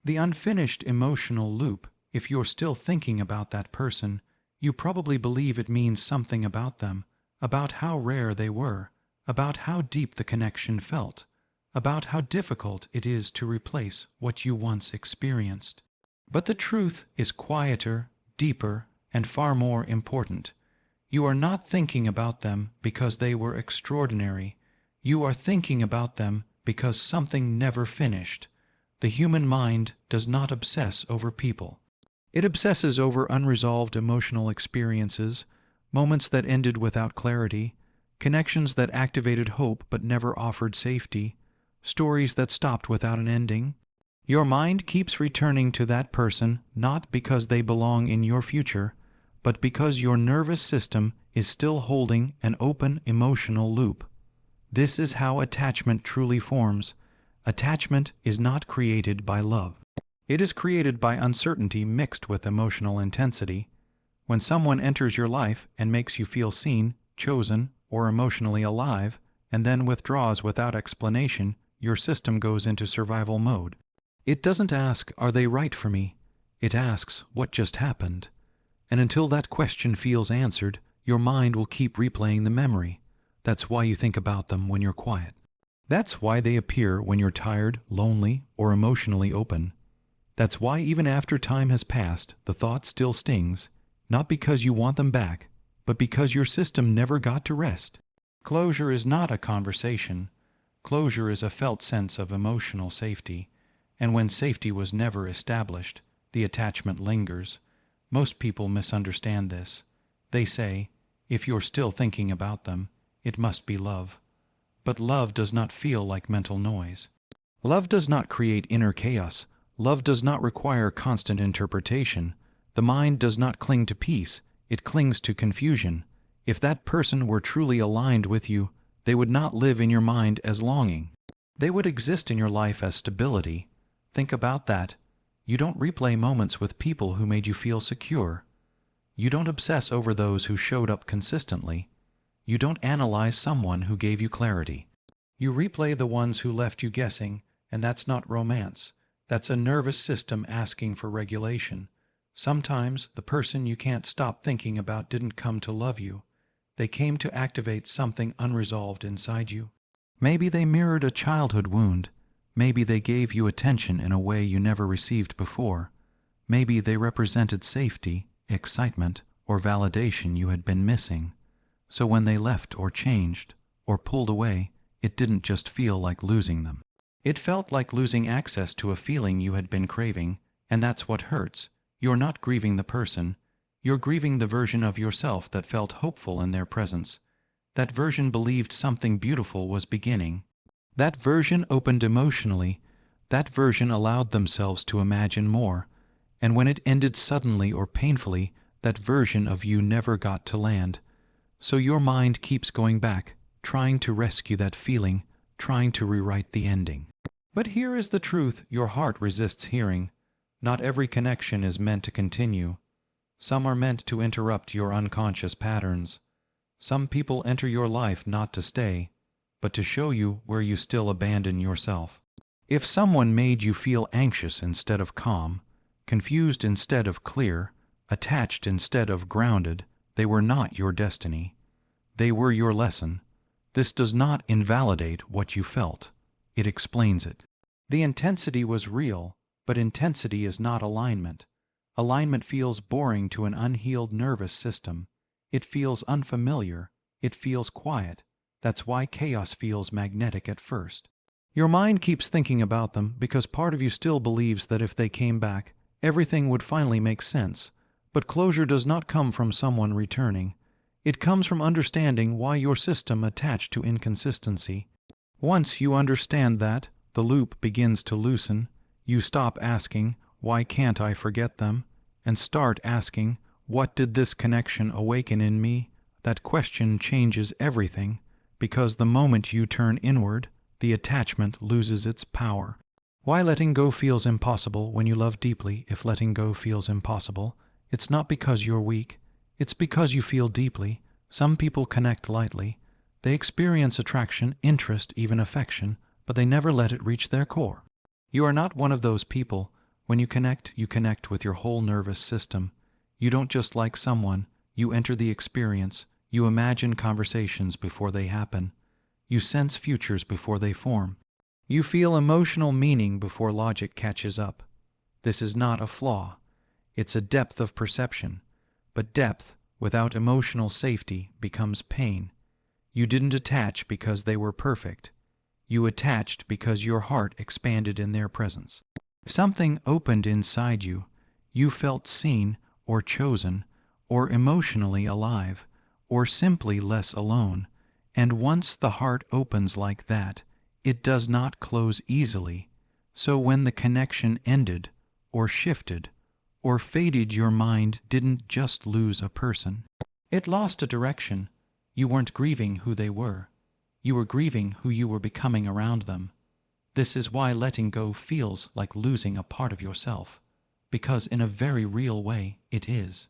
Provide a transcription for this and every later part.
The unfinished emotional loop, if you're still thinking about that person, you probably believe it means something about them, about how rare they were, about how deep the connection felt, about how difficult it is to replace what you once experienced. But the truth is quieter, deeper, and far more important. You are not thinking about them because they were extraordinary. You are thinking about them because something never finished. The human mind does not obsess over people. It obsesses over unresolved emotional experiences, moments that ended without clarity, connections that activated hope but never offered safety, stories that stopped without an ending. Your mind keeps returning to that person not because they belong in your future, but because your nervous system is still holding an open emotional loop. This is how attachment truly forms. Attachment is not created by love. It is created by uncertainty mixed with emotional intensity. When someone enters your life and makes you feel seen, chosen, or emotionally alive, and then withdraws without explanation, your system goes into survival mode. It doesn't ask, "Are they right for me?" It asks, "What just happened?" And until that question feels answered, your mind will keep replaying the memory. That's why you think about them when you're quiet. That's why they appear when you're tired, lonely, or emotionally open. That's why even after time has passed, the thought still stings, not because you want them back, but because your system never got to rest. Closure is not a conversation. Closure is a felt sense of emotional safety, and when safety was never established, the attachment lingers. Most people misunderstand this. They say, if you're still thinking about them, it must be love. But love does not feel like mental noise. Love does not create inner chaos. Love does not require constant interpretation. The mind does not cling to peace, it clings to confusion. If that person were truly aligned with you, they would not live in your mind as longing. They would exist in your life as stability. Think about that. You don't replay moments with people who made you feel secure. You don't obsess over those who showed up consistently. You don't analyze someone who gave you clarity. You replay the ones who left you guessing, and that's not romance. That's a nervous system asking for regulation. Sometimes the person you can't stop thinking about didn't come to love you. They came to activate something unresolved inside you. Maybe they mirrored a childhood wound. Maybe they gave you attention in a way you never received before. Maybe they represented safety, excitement, or validation you had been missing. So when they left or changed or pulled away, it didn't just feel like losing them. It felt like losing access to a feeling you had been craving, and that's what hurts. You're not grieving the person. You're grieving the version of yourself that felt hopeful in their presence. That version believed something beautiful was beginning. That version opened emotionally. That version allowed themselves to imagine more. And when it ended suddenly or painfully, that version of you never got to land. So your mind keeps going back, trying to rescue that feeling, trying to rewrite the ending. But here is the truth your heart resists hearing. Not every connection is meant to continue. Some are meant to interrupt your unconscious patterns. Some people enter your life not to stay, but to show you where you still abandon yourself. If someone made you feel anxious instead of calm, confused instead of clear, attached instead of grounded, they were not your destiny. They were your lesson. This does not invalidate what you felt. It explains it. The intensity was real, but intensity is not alignment. Alignment feels boring to an unhealed nervous system. It feels unfamiliar. It feels quiet. That's why chaos feels magnetic at first. Your mind keeps thinking about them because part of you still believes that if they came back, everything would finally make sense. But closure does not come from someone returning. It comes from understanding why your system attached to inconsistency. Once you understand that, the loop begins to loosen. You stop asking, "Why can't I forget them?" and start asking, "What did this connection awaken in me?" That question changes everything, because the moment you turn inward, the attachment loses its power. Why letting go feels impossible when you love deeply? If letting go feels impossible, it's not because you're weak. It's because you feel deeply. Some people connect lightly. They experience attraction, interest, even affection, but they never let it reach their core. You are not one of those people. When you connect with your whole nervous system. You don't just like someone, you enter the experience, you imagine conversations before they happen. You sense futures before they form. You feel emotional meaning before logic catches up. This is not a flaw. It's a depth of perception. But depth, without emotional safety, becomes pain. You didn't attach because they were perfect. You attached because your heart expanded in their presence. Something opened inside you. You felt seen, or chosen, or emotionally alive, or simply less alone. And once the heart opens like that, it does not close easily. So when the connection ended, or shifted, or faded, your mind didn't just lose a person. It lost a direction. You weren't grieving who they were. You were grieving who you were becoming around them. This is why letting go feels like losing a part of yourself, because in a very real way it is.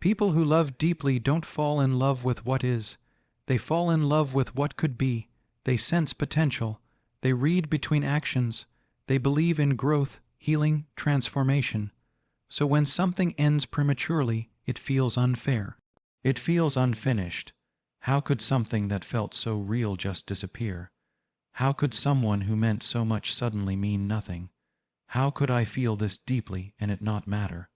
People who love deeply don't fall in love with what is. They fall in love with what could be. They sense potential. They read between actions. They believe in growth, healing, transformation. So when something ends prematurely, it feels unfair. It feels unfinished. How could something that felt so real just disappear? How could someone who meant so much suddenly mean nothing? How could I feel this deeply and it not matter?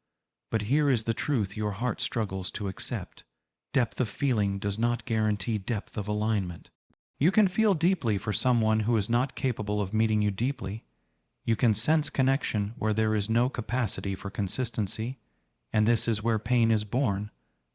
But here is the truth your heart struggles to accept. Depth of feeling does not guarantee depth of alignment. You can feel deeply for someone who is not capable of meeting you deeply. You can sense connection where there is no capacity for consistency, and this is where pain is born,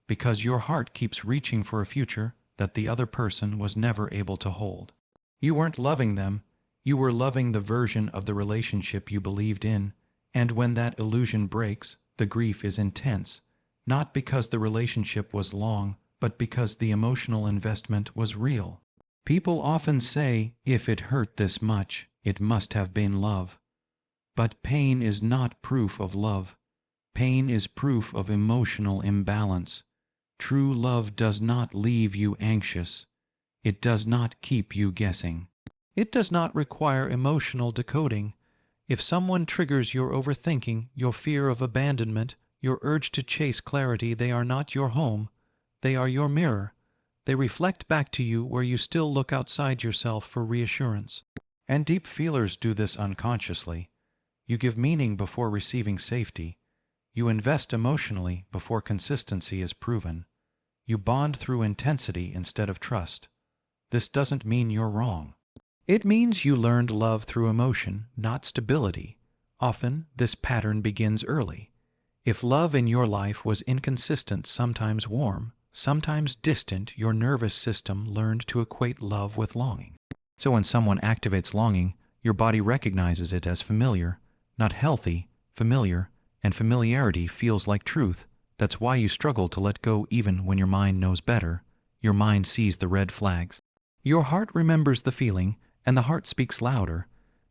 because your heart keeps reaching for a future that the other person was never able to hold. You weren't loving them, you were loving the version of the relationship you believed in, and when that illusion breaks, the grief is intense, not because the relationship was long, but because the emotional investment was real. People often say, if it hurt this much, it must have been love. But pain is not proof of love. Pain is proof of emotional imbalance. True love does not leave you anxious. It does not keep you guessing. It does not require emotional decoding. If someone triggers your overthinking, your fear of abandonment, your urge to chase clarity, they are not your home. They are your mirror. They reflect back to you where you still look outside yourself for reassurance. And deep feelers do this unconsciously. You give meaning before receiving safety. You invest emotionally before consistency is proven. You bond through intensity instead of trust. This doesn't mean you're wrong. It means you learned love through emotion, not stability. Often, this pattern begins early. If love in your life was inconsistent, sometimes warm, sometimes distant, your nervous system learned to equate love with longing. So when someone activates longing, your body recognizes it as familiar, not healthy, familiar, and familiarity feels like truth. That's why you struggle to let go even when your mind knows better. Your mind sees the red flags. Your heart remembers the feeling, and the heart speaks louder.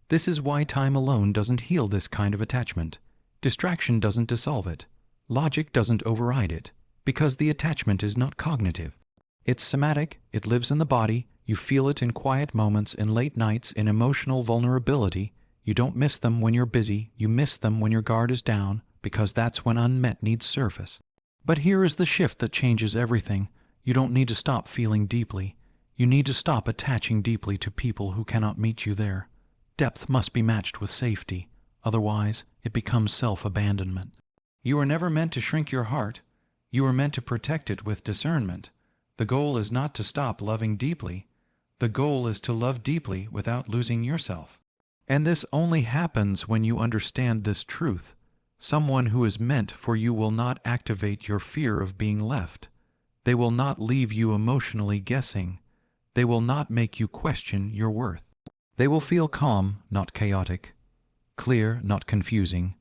This is why time alone doesn't heal this kind of attachment. Distraction doesn't dissolve it. Logic doesn't override it, because the attachment is not cognitive. It's somatic, it lives in the body, you feel it in quiet moments, in late nights, in emotional vulnerability. You don't miss them when you're busy, you miss them when your guard is down, because that's when unmet needs surface. But here is the shift that changes everything. You don't need to stop feeling deeply. You need to stop attaching deeply to people who cannot meet you there. Depth must be matched with safety. Otherwise, it becomes self-abandonment. You were never meant to shrink your heart. You were meant to protect it with discernment. The goal is not to stop loving deeply. The goal is to love deeply without losing yourself. And this only happens when you understand this truth. Someone who is meant for you will not activate your fear of being left. They will not leave you emotionally guessing. They will not make you question your worth. They will feel calm, not chaotic, clear, not confusing,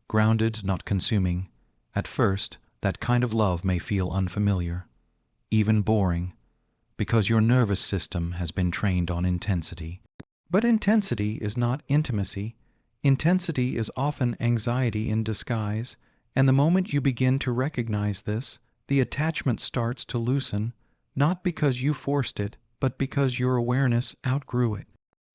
grounded, not consuming. At first, that kind of love may feel unfamiliar, even boring, because your nervous system has been trained on intensity. But intensity is not intimacy. Intensity is often anxiety in disguise, and the moment you begin to recognize this, the attachment starts to loosen, not because you forced it, but because your awareness outgrew it.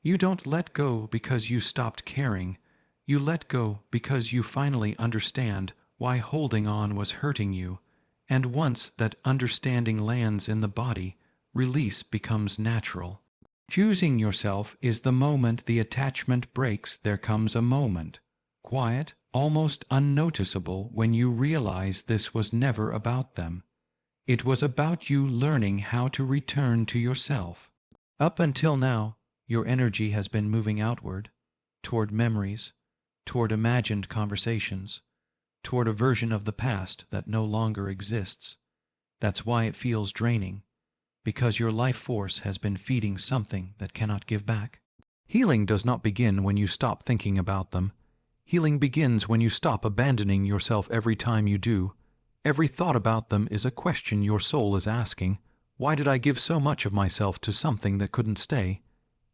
You don't let go because you stopped caring. You let go because you finally understand why holding on was hurting you, and once that understanding lands in the body, release becomes natural. Choosing yourself is the moment the attachment breaks. There comes a moment, quiet, almost unnoticeable, when you realize this was never about them. It was about you learning how to return to yourself. Up until now, your energy has been moving outward, toward memories, toward imagined conversations, toward a version of the past that no longer exists. That's why it feels draining, because your life force has been feeding something that cannot give back. Healing does not begin when you stop thinking about them. Healing begins when you stop abandoning yourself every time you do. Every thought about them is a question your soul is asking. Why did I give so much of myself to something that couldn't stay?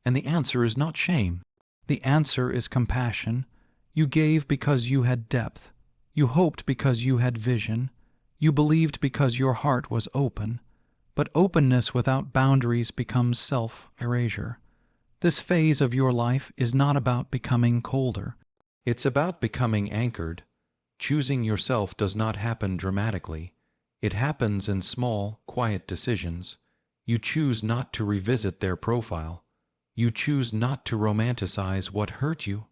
And the answer is not shame. The answer is compassion. You gave because you had depth. You hoped because you had vision. You believed because your heart was open. But openness without boundaries becomes self-erasure. This phase of your life is not about becoming colder. It's about becoming anchored. Choosing yourself does not happen dramatically. It happens in small, quiet decisions. You choose not to revisit their profile. You choose not to romanticize what hurt you.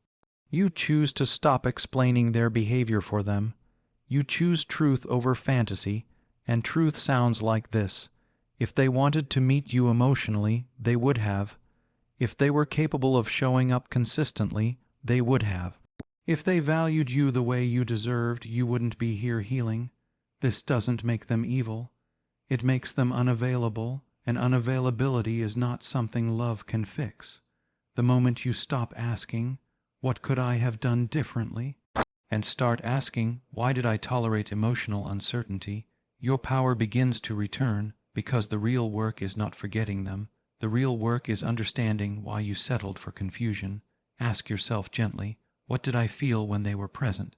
You choose to stop explaining their behavior for them. You choose truth over fantasy, and truth sounds like this. If they wanted to meet you emotionally, they would have. If they were capable of showing up consistently, they would have. If they valued you the way you deserved, you wouldn't be here healing. This doesn't make them evil. It makes them unavailable, and unavailability is not something love can fix. The moment you stop asking, "What could I have done differently?" and start asking, "Why did I tolerate emotional uncertainty?" your power begins to return, because the real work is not forgetting them. The real work is understanding why you settled for confusion. Ask yourself gently, what did I feel when they were present?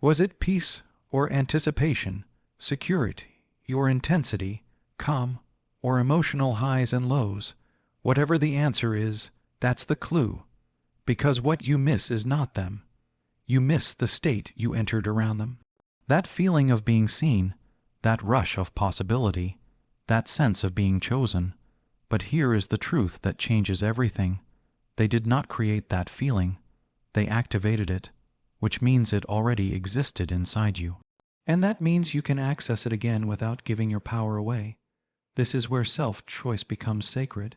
Was it peace or anticipation, security or intensity, calm or emotional highs and lows? Whatever the answer is, that's the clue. Because what you miss is not them. You miss the state you entered around them. That feeling of being seen, that rush of possibility, that sense of being chosen. But here is the truth that changes everything. They did not create that feeling. They activated it, which means it already existed inside you. And that means you can access it again without giving your power away. This is where self-choice becomes sacred.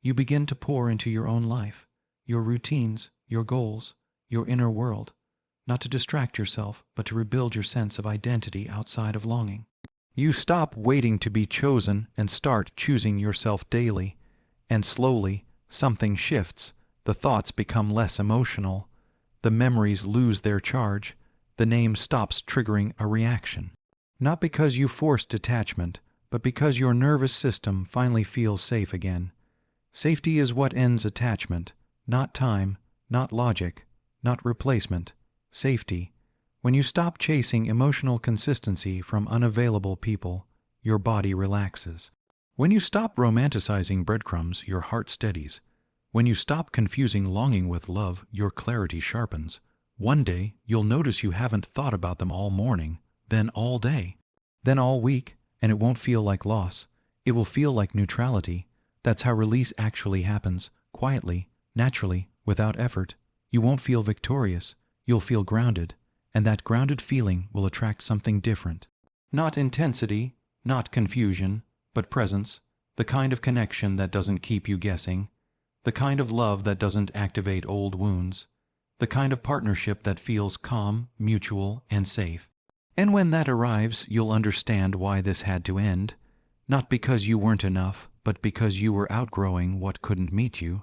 You begin to pour into your own life, your routines, your goals, your inner world, not to distract yourself, but to rebuild your sense of identity outside of longing. You stop waiting to be chosen and start choosing yourself daily. And slowly, something shifts. The thoughts become less emotional. The memories lose their charge. The name stops triggering a reaction. Not because you forced detachment, but because your nervous system finally feels safe again. Safety is what ends attachment, not time, not logic, not replacement. Safety. When you stop chasing emotional consistency from unavailable people, your body relaxes. When you stop romanticizing breadcrumbs, your heart steadies. When you stop confusing longing with love, your clarity sharpens. One day, you'll notice you haven't thought about them all morning, then all day, then all week, and it won't feel like loss. It will feel like neutrality. That's how release actually happens, quietly, naturally, without effort. You won't feel victorious. You'll feel grounded, and that grounded feeling will attract something different. Not intensity, not confusion, but presence, the kind of connection that doesn't keep you guessing, the kind of love that doesn't activate old wounds, the kind of partnership that feels calm, mutual, and safe. And when that arrives, you'll understand why this had to end, not because you weren't enough, but because you were outgrowing what couldn't meet you.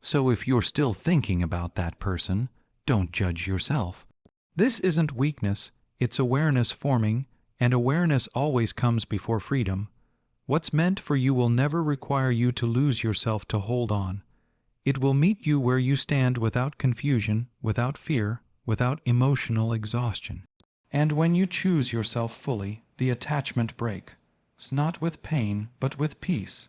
So if you're still thinking about that person, don't judge yourself. This isn't weakness, it's awareness forming, and awareness always comes before freedom. What's meant for you will never require you to lose yourself to hold on. It will meet you where you stand without confusion, without fear, without emotional exhaustion. And when you choose yourself fully, the attachment breaks, not with pain, but with peace.